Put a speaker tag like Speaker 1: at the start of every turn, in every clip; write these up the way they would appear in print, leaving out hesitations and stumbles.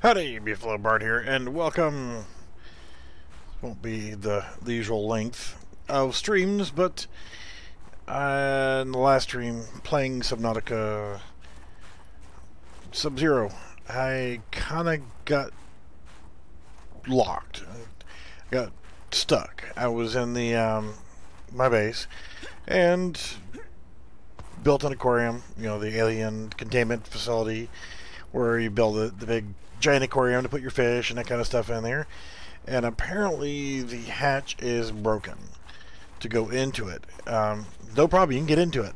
Speaker 1: Howdy, Beefalo Bart here, and welcome. Won't be the usual length of streams, but in the last stream, playing Subnautica Sub-Zero, I kind of got locked. I got stuck. I was in the my base and built an aquarium, you know, the alien containment facility where you build the big giant aquarium to put your fish and that kind of stuff in there. And apparently the hatch is broken to go into it. No problem, you can get into it.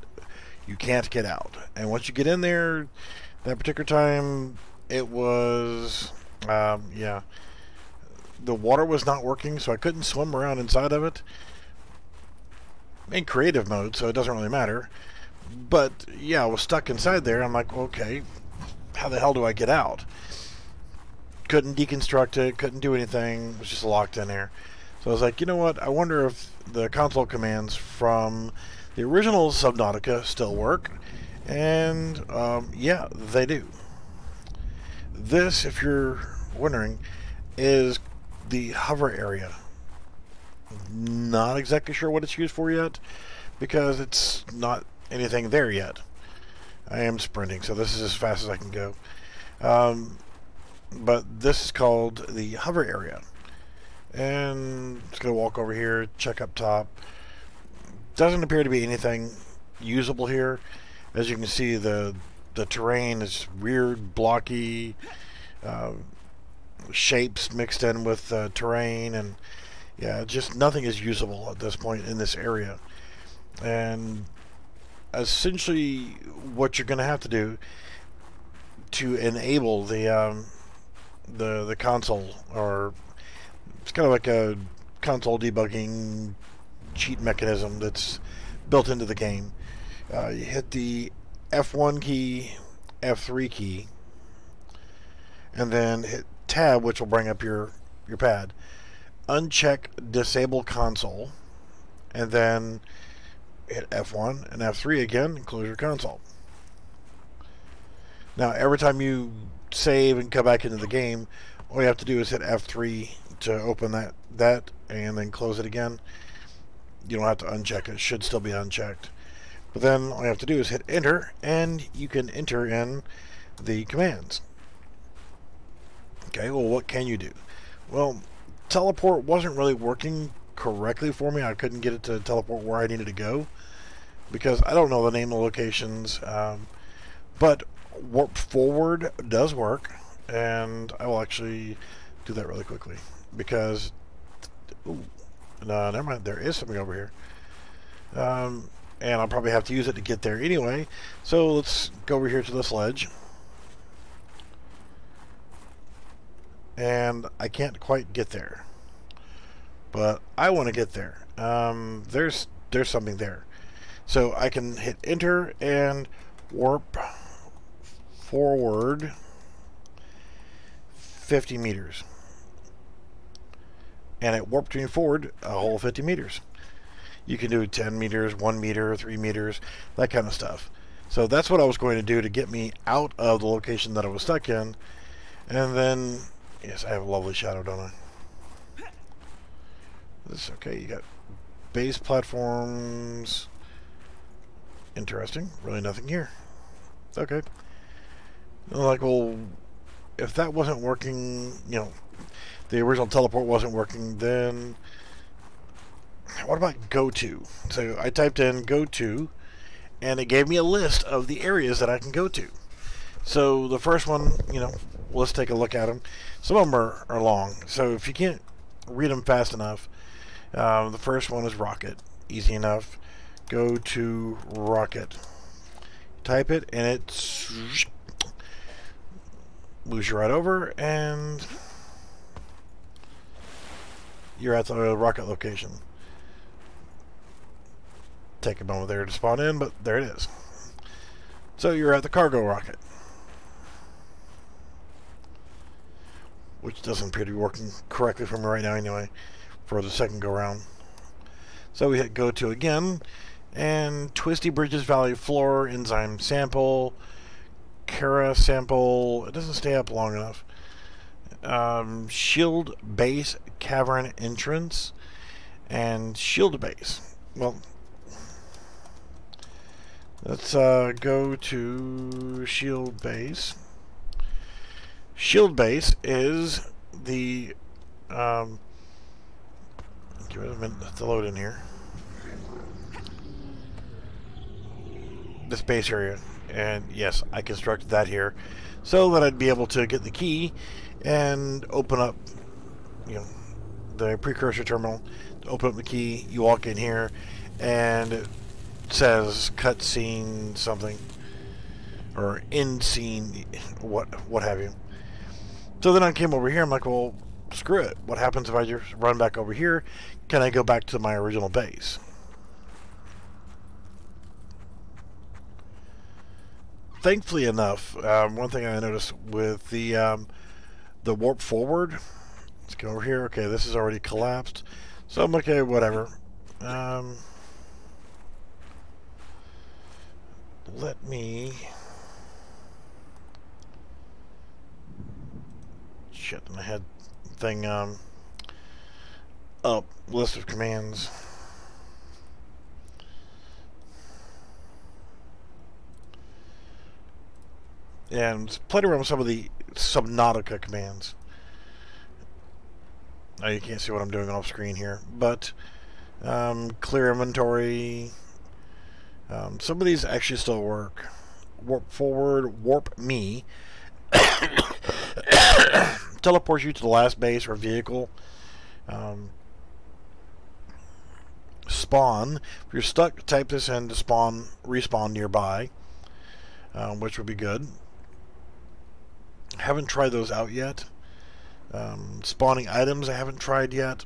Speaker 1: You can't get out. And once you get in there, that particular time, it was, yeah, the water was not working, so I couldn't swim around inside of it. In creative mode, so it doesn't really matter. But, yeah, I was stuck inside there. I'm like, okay, how the hell do I get out? Couldn't deconstruct it, couldn't do anything, it was just locked in there. So I was like, you know what, I wonder if the console commands from the original Subnautica still work. And, yeah, they do. This, if you're wondering, is the hover area. Not exactly sure what it's used for yet, because it's not anything there yet. I am sprinting, so this is as fast as I can go. But this is called the hover area. And just going to walk over here, check up top. Doesn't appear to be anything usable here. As you can see, the terrain is weird, blocky, shapes mixed in with terrain, and yeah, just nothing is usable at this point in this area. And essentially what you're going to have to do to enable the console, or it's kind of like a console debugging cheat mechanism that's built into the game. You hit the F1 key, F3 key, and then hit tab, which will bring up your pad. Uncheck disable console, and then hit F1 and F3 again and close your console. Now every time you save and come back into the game, all you have to do is hit F3 to open that and then close it again. You don't have to uncheck it. It should still be unchecked. But then all you have to do is hit enter, and you can enter in the commands. Okay, well, what can you do? Well, teleport wasn't really working correctly for me. I couldn't get it to teleport where I needed to go because I don't know the name of the locations. But warp forward does work, and I will actually do that really quickly because, ooh, no, never mind, there is something over here. And I'll probably have to use it to get there anyway. So let's go over here to this ledge. And I can't quite get there, but I want to get there. There's something there. So I can hit enter and warp forward 50 meters. And it warped me forward a whole 50 meters. You can do 10 meters, 1 meter, 3 meters, that kind of stuff. So that's what I was going to do to get me out of the location that I was stuck in. And then, yes, I have a lovely shadow, don't I? This is okay. You got base platforms. Interesting. Really nothing here. Okay. Like, well, if that wasn't working, you know, the original teleport wasn't working, then what about go to? So I typed in go to, and it gave me a list of the areas that I can go to. So the first one, you know, let's take a look at them. Some of them are long, so if you can't read them fast enough, the first one is rocket. Easy enough. Go to rocket. Type it, and it moves you right over, and you're at the rocket location. Take a moment there to spawn in, but there it is. So you're at the cargo rocket, which doesn't appear to be working correctly for me right now anyway, for the second go round. So we hit go to again, and Twisty Bridges Valley Floor Enzyme Sample, Cara Sample. It doesn't stay up long enough. shield base cavern entrance and shield base. Well, let's go to shield base. Shield base is the give it a minute to load in here. This base area, and yes, I constructed that here so that I'd be able to get the key and open up, you know, the precursor terminal. To open up the key, you walk in here, and it says cutscene something or end scene, what have you. So then I came over here. I'm like, well, screw it. What happens if I just run back over here? Can I go back to my original base? Thankfully enough, one thing I noticed with the warp forward. Let's go over here. Okay, this is already collapsed. So I'm okay, whatever. Let me... Shit, my head thing, up, list of commands. And played around with some of the Subnautica commands. Now you can't see what I'm doing off screen here, but clear inventory. Some of these actually still work. Warp forward, warp me. Teleports you to the last base or vehicle. Spawn. If you're stuck, type this in to respawn nearby, which would be good. Haven't tried those out yet. Spawning items I haven't tried yet.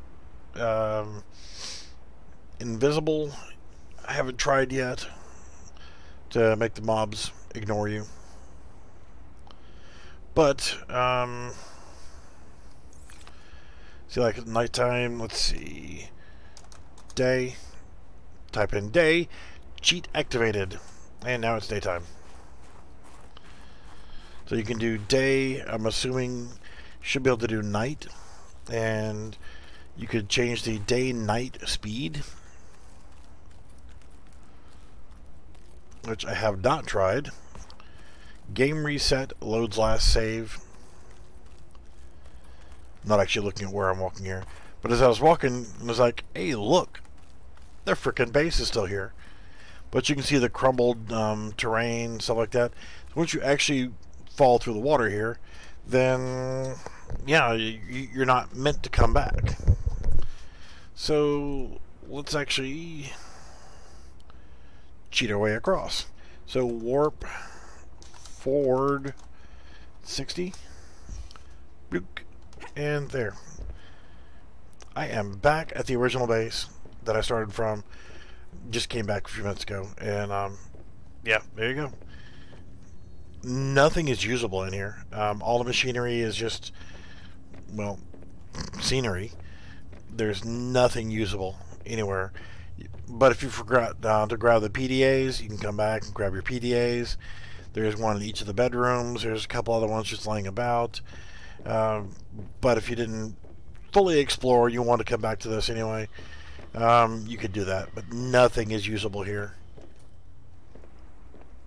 Speaker 1: Invisible I haven't tried yet to make the mobs ignore you. But see, like at nighttime, let's see, day, type in day, cheat activated, and now it's daytime. So you can do day, I'm assuming should be able to do night, and you could change the day-night speed, which I have not tried. Game reset, loads last save. Not actually looking at where I'm walking here, but as I was walking, I was like, hey, look, their frickin' base is still here. But you can see the crumbled terrain, stuff like that. So once you actually fall through the water here, then yeah, you're not meant to come back. So let's actually cheat our way across. So warp forward 60, and there. I am back at the original base that I started from. Just came back a few minutes ago, and yeah, there you go. Nothing is usable in here. All the machinery is just, well, scenery. There's nothing usable anywhere. But if you forgot to grab the PDAs, you can come back and grab your PDAs. There's one in each of the bedrooms. There's a couple other ones just laying about. But if you didn't fully explore, you want to come back to this anyway, you could do that. But nothing is usable here.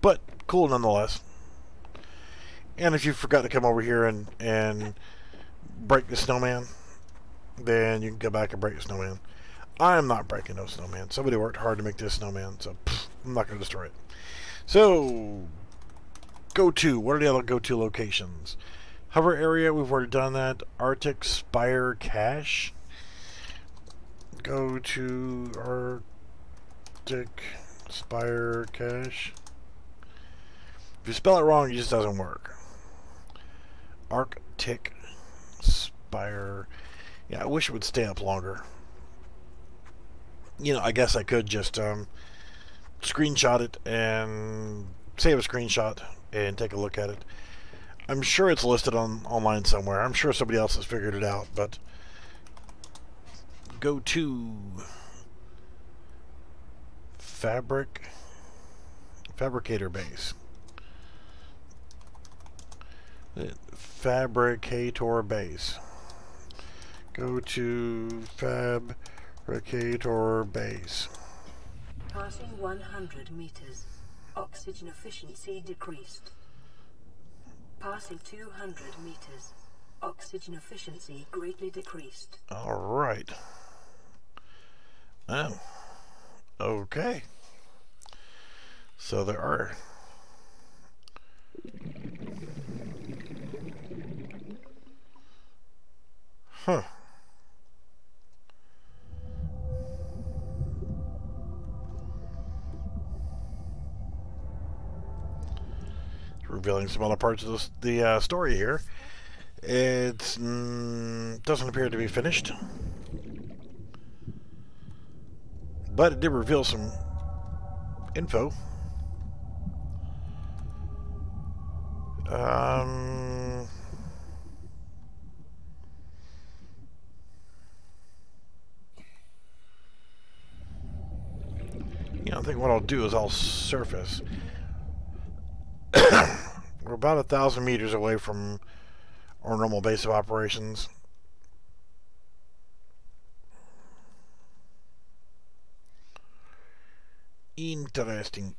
Speaker 1: But cool nonetheless. And if you forgot to come over here and break the snowman, then you can go back and break the snowman. I'm not breaking no snowman. Somebody worked hard to make this snowman, so I'm not going to destroy it. So, go-to. What are the other go-to locations? Hover area, we've already done that. Arctic Spire Cache. Go to Arctic Spire Cache. If you spell it wrong, it just doesn't work. Arctic Spire. Yeah, I wish it would stay up longer. You know, I guess I could just screenshot it and save a screenshot and take a look at it. I'm sure it's listed online somewhere. I'm sure somebody else has figured it out, but go to fabricator base. Fabricator base. Go to Fabricator base.
Speaker 2: Passing 100 meters. Oxygen efficiency decreased. Passing 200 meters. Oxygen efficiency greatly decreased.
Speaker 1: All right. Oh. Okay. So there are. Huh. Revealing some other parts of the story here. It doesn't appear to be finished, but it did reveal some info. I think what I'll do is I'll surface. We're about 1,000 meters away from our normal base of operations. Interesting.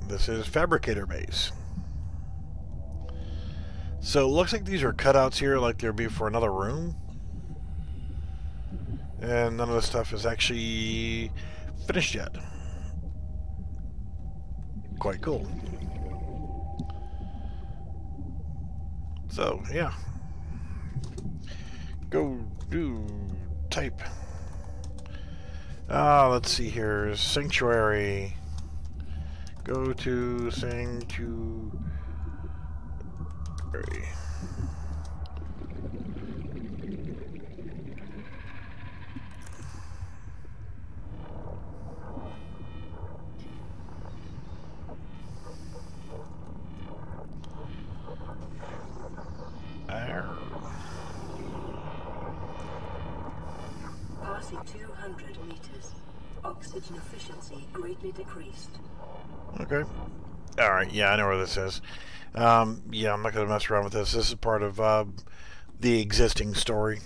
Speaker 1: This is Fabricator base. So it looks like these are cutouts here, like there'd be for another room. And none of the stuff is actually finished yet. Quite cool. So, yeah. Go do type. Let's see here. Sanctuary. Go to Sanctuary.
Speaker 2: Passing 200 meters. Oxygen efficiency greatly decreased.
Speaker 1: Okay. Alright, yeah, I know where this is. Yeah, I'm not going to mess around with this. This is part of the existing story.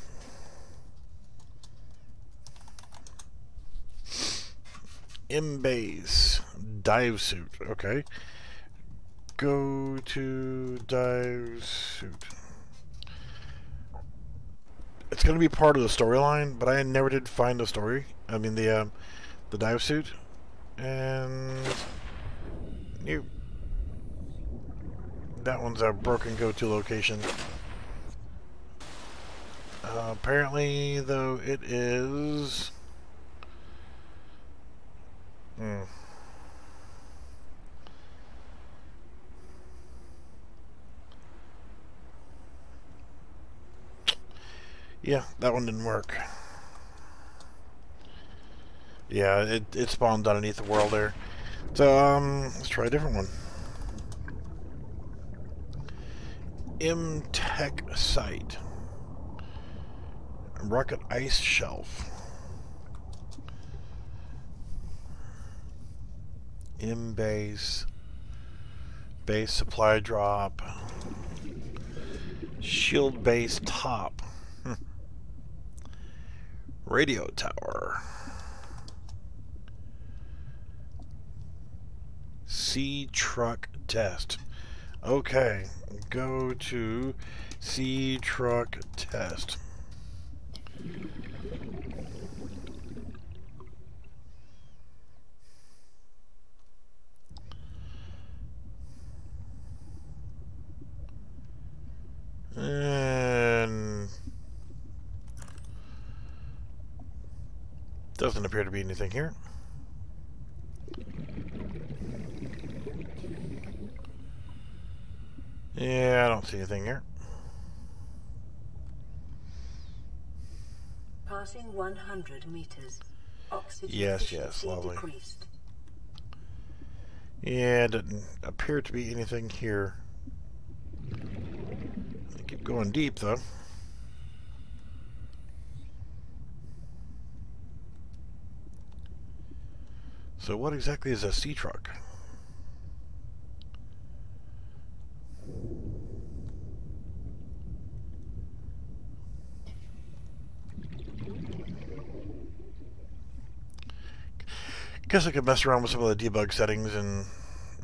Speaker 1: M-base. Dive suit. Okay. Go to dive suit. It's going to be part of the storyline, but I never did find the story. I mean, the dive suit. And you. That one's a broken go-to location. Apparently, though, it is. Yeah, that one didn't work. Yeah, it spawned underneath the world there. So, let's try a different one. M-Tech site. Rocket ice shelf. M-base. Base supply drop. Shield base top. Radio tower. Sea truck test. Okay, go to sea truck test. And doesn't appear to be anything here. Yeah, I don't see anything here.
Speaker 2: Passing 100 meters. Oxygen
Speaker 1: Yes, lovely.
Speaker 2: decreased.
Speaker 1: Yeah, it doesn't appear to be anything here. I keep going deep, though. So what exactly is a sea truck? Guess I could mess around with some of the debug settings and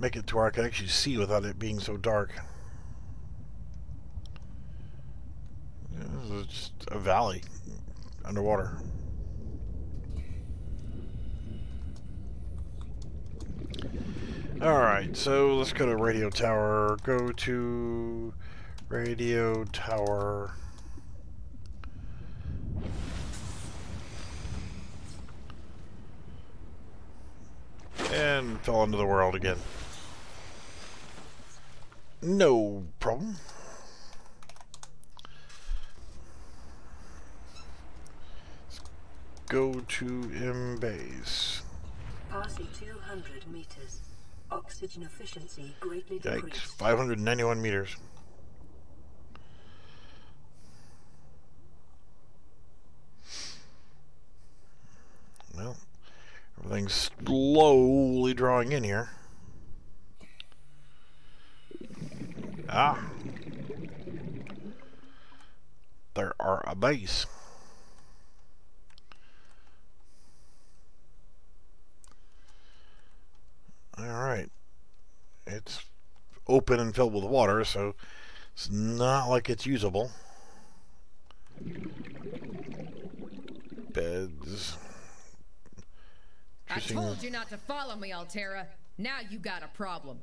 Speaker 1: make it to where I can actually see without it being so dark. Yeah, this is just a valley underwater. Alright, so let's go to radio tower. Go to radio tower. And fell into the world again. No problem. Let's go to M-base.
Speaker 2: Passing 200 meters. Oxygen efficiency greatly
Speaker 1: Yikes,
Speaker 2: decreased.
Speaker 1: 591 meters. Well, everything's slowly drawing in here. Ah. There are a base. Alright. It's open and filled with water, so it's not like it's usable. Beds.
Speaker 3: I told you not to follow me, Altera. Now you got a problem.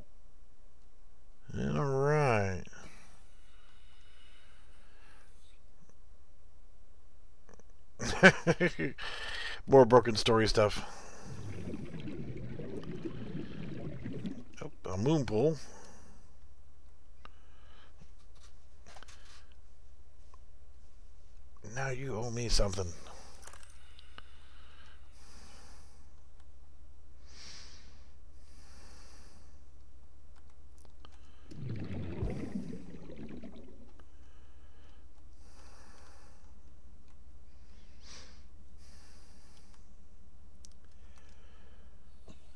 Speaker 1: Alright. More broken story stuff. Oh, a moon pool. Now you owe me something.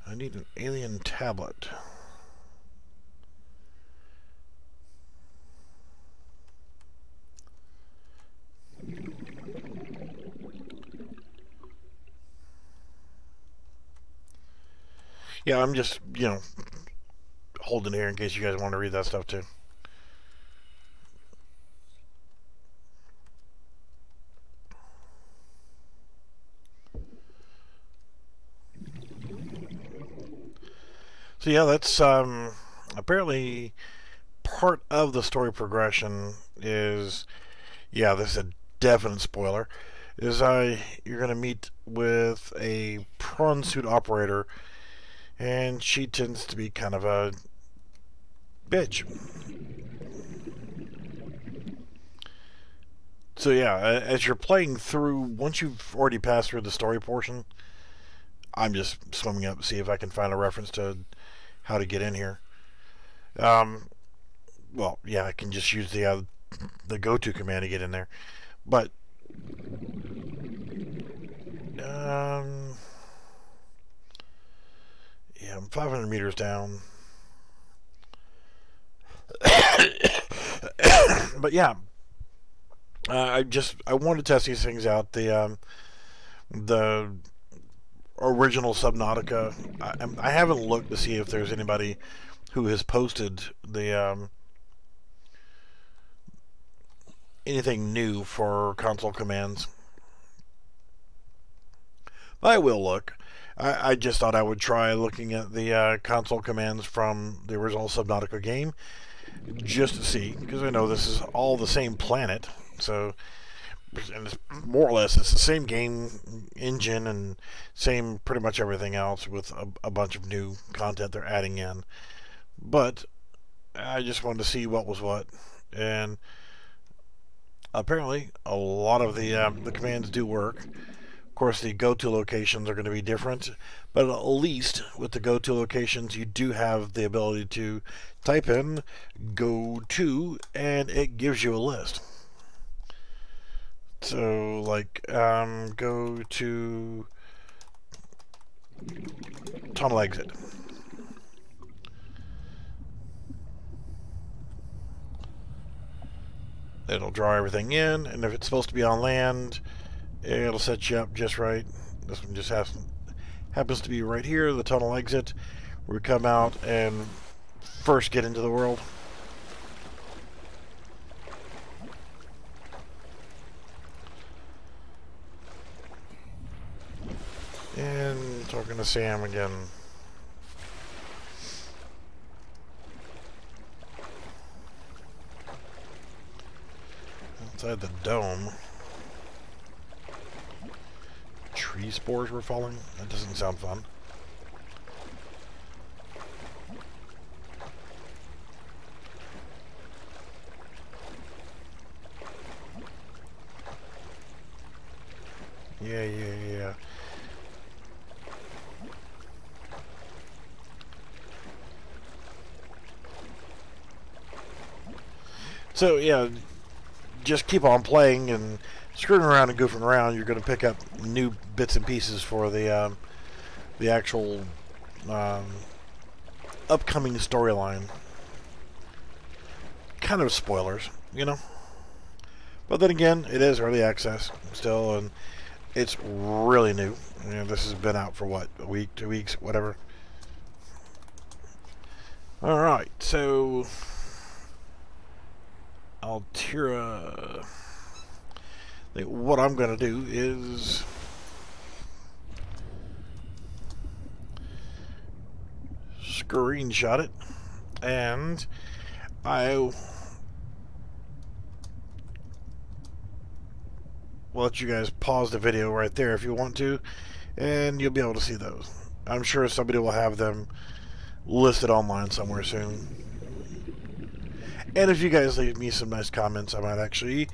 Speaker 1: I need an alien tablet. Yeah, I'm just, holding here in case you guys want to read that stuff too. So yeah, that's apparently part of the story progression is, yeah, this is a definite spoiler, is you're going to meet with a prawn suit operator, and she tends to be kind of a bitch. So yeah, as you're playing through, once you've already passed through the story portion, I'm just swimming up to see if I can find a reference to how to get in here. Well, yeah, I can just use the go-to command to get in there. But yeah, I'm 500 meters down. But yeah, I wanted to test these things out. The original Subnautica. I haven't looked to see if there's anybody who has posted the anything new for console commands. I will look. I just thought I would try looking at the console commands from the original Subnautica game, just to see, because I know this is all the same planet, so, and it's more or less it's the same game engine and same pretty much everything else, with a bunch of new content they're adding in. But I just wanted to see what was what, and apparently a lot of the commands do work. Of course, the go-to locations are going to be different, but at least with the go-to locations, you do have the ability to type in go to, and it gives you a list. So, like, go to tunnel exit. It'll draw everything in, and if it's supposed to be on land, it'll set you up just right. This one just happens to be right here, the tunnel exit, where we come out and first get into the world. And talking to Sam again. Inside the dome. Tree spores were falling? That doesn't sound fun. Yeah. So, yeah, just keep on playing and screwing around and goofing around. You're going to pick up new bits and pieces for the actual upcoming storyline. Kind of spoilers, you know? But then again, it is early access still, and it's really new. You know, this has been out for what, a week, 2 weeks, whatever. Alright, so Altera. What I'm going to do is screenshot it, and I will let you guys pause the video right there if you want to, and you'll be able to see those. I'm sure somebody will have them listed online somewhere soon. And if you guys leave me some nice comments, I might actually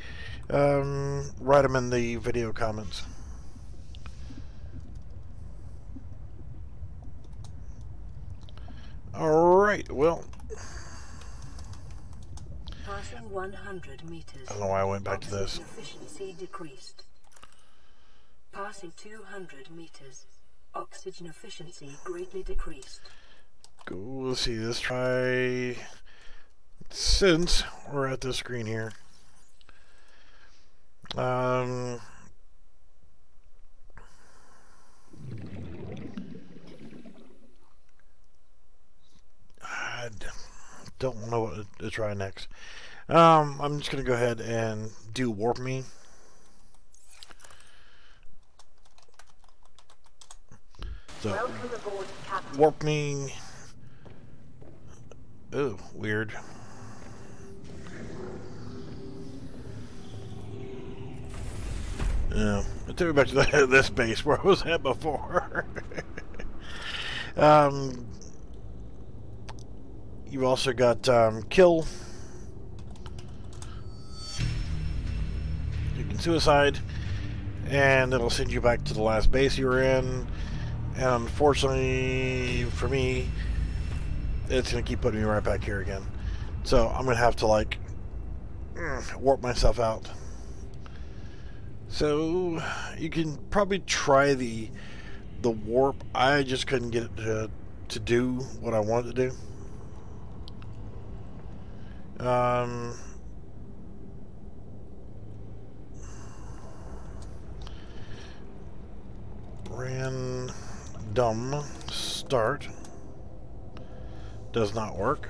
Speaker 1: write them in the video comments. Alright, well,
Speaker 2: Passing 100 meters.
Speaker 1: I don't know why I went back to this.
Speaker 2: Efficiency decreased. Passing 200 meters. Oxygen efficiency greatly decreased.
Speaker 1: Go, let's see, let's try, since we're at this screen here. I don't know what to try next. I'm just gonna go ahead and do warp me. So warp me. Oh, weird. Yeah, it took me back to this base where I was at before. You've also got kill. You can suicide, and it'll send you back to the last base you were in. And unfortunately for me, it's going to keep putting me right back here again. So I'm going to have to, like, warp myself out. So you can probably try the warp. I just couldn't get it to do what I wanted to do. Random start does not work.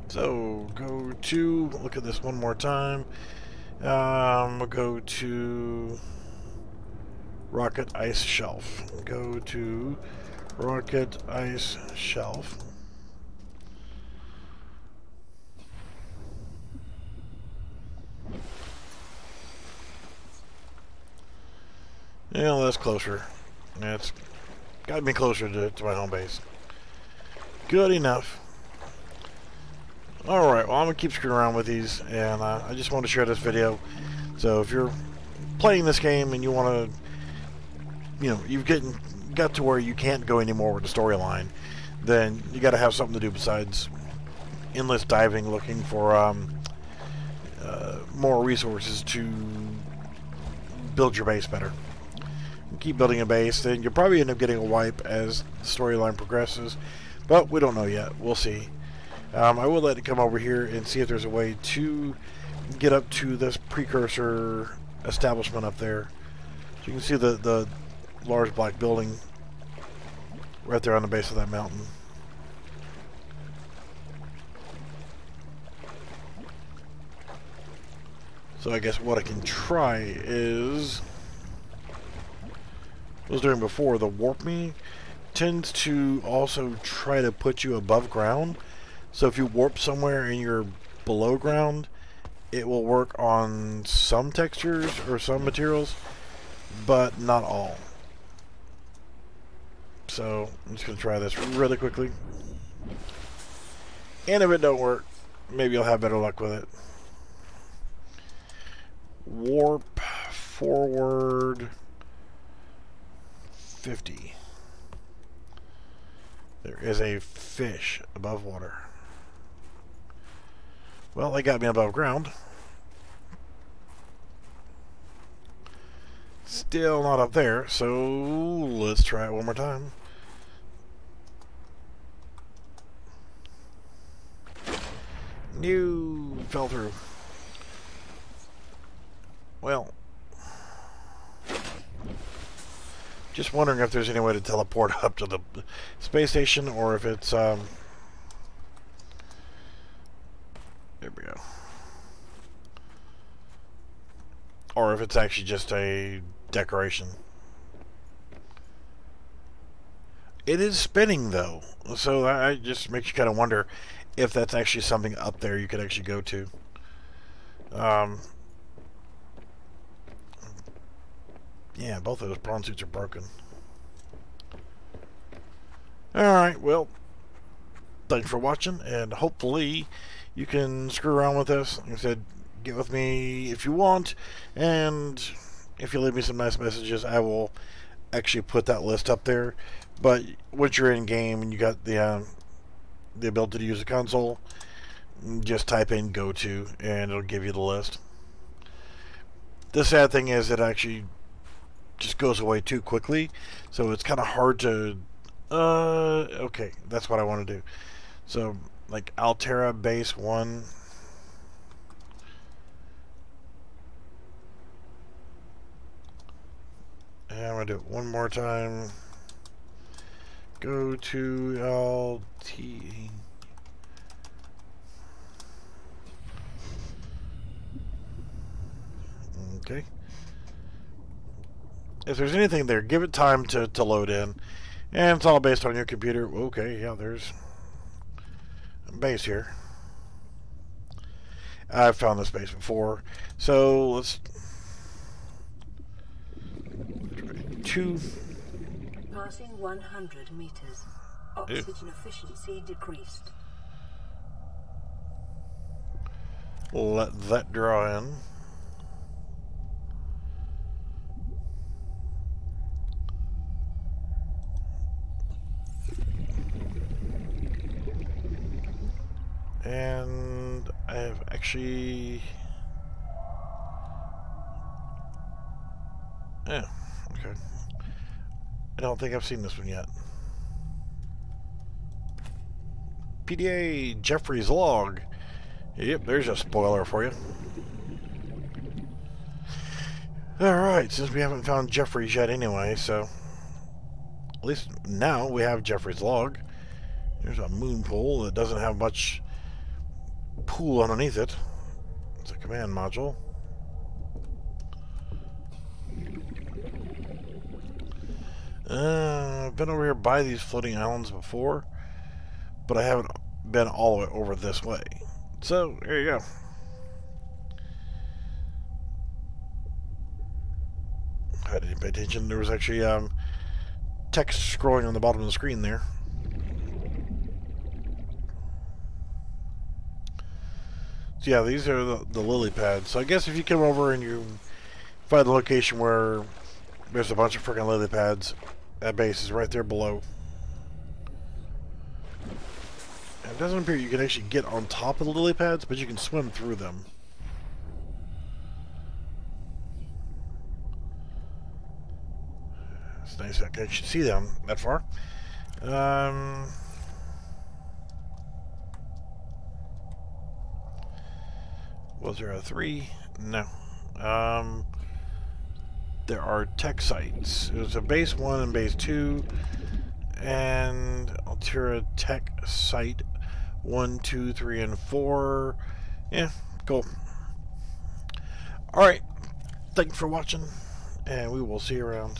Speaker 1: So go to, look at this one more time. We'll go to Rocket Ice Shelf. Go to Rocket Ice Shelf. Yeah, that's closer. It's got me closer to my home base. Good enough. Alright, well, I'm going to keep screwing around with these, and I just want to share this video. So if you're playing this game and you want to, you know, you've got to where you can't go anymore with the storyline, then you got to have something to do besides endless diving looking for more resources to build your base better. keep building a base, then you'll probably end up getting a wipe as the storyline progresses. But we don't know yet. We'll see. I will let it come over here and see if there's a way to get up to this precursor establishment up there. So you can see the large black building right there on the base of that mountain. So I guess what I can try is, I was doing before, the warp me tends to also try to put you above ground. So if you warp somewhere and you're below ground, it will work on some textures or some materials, but not all. So I'm just going to try this really quickly. And if it don't work, maybe I'll have better luck with it. Warp forward 50. There is a fish above water. Well, they got me above ground. Still not up there, so let's try it one more time. No, fell through. Well, just wondering if there's any way to teleport up to the space station, or if it's there we go, or if it's actually just a decoration. It is spinning though, so I just makes you kind of wonder if that's actually something up there you could actually go to. Yeah, both of those prawn suits are broken. Alright, well, thanks for watching, and hopefully you can screw around with this. Like I said, get with me if you want, and if you leave me some nice messages, I will actually put that list up there. But once you're in game and you got the ability to use the console, just type in go to and it'll give you the list. The sad thing is it actually just goes away too quickly, so it's kind of hard to okay, that's what I want to do. So like Altera base 1, and I'm gonna do it one more time. Go to LT. Okay. If there's anything there, give it time to load in. And it's all based on your computer. Okay, yeah, there's a base here. I've found this base before. So let's try 2.
Speaker 2: Passing 100 meters. Oxygen efficiency decreased.
Speaker 1: Let that draw in. And I have actually... yeah, okay. I don't think I've seen this one yet. PDA Jeffrey's log. Yep, there's a spoiler for you. Alright, since we haven't found Jeffrey's yet anyway, so... at least now we have Jeffrey's log. There's a moon pool that doesn't have much pool underneath it. It's a command module. I've been over here by these floating islands before, but I haven't been all the way over this way. So, there you go. I didn't pay attention. There was actually text scrolling on the bottom of the screen there. So yeah, these are the lily pads. So I guess if you come over and you find the location where there's a bunch of freaking lily pads, that base is right there below. And it doesn't appear you can actually get on top of the lily pads, but you can swim through them. It's nice. I should see them that far. Was there a 3? No. There are tech sites. There's a base 1 and base 2, and Altera tech site 1, 2, 3, and 4. Yeah, cool. Alright, thanks for watching, and we will see you around.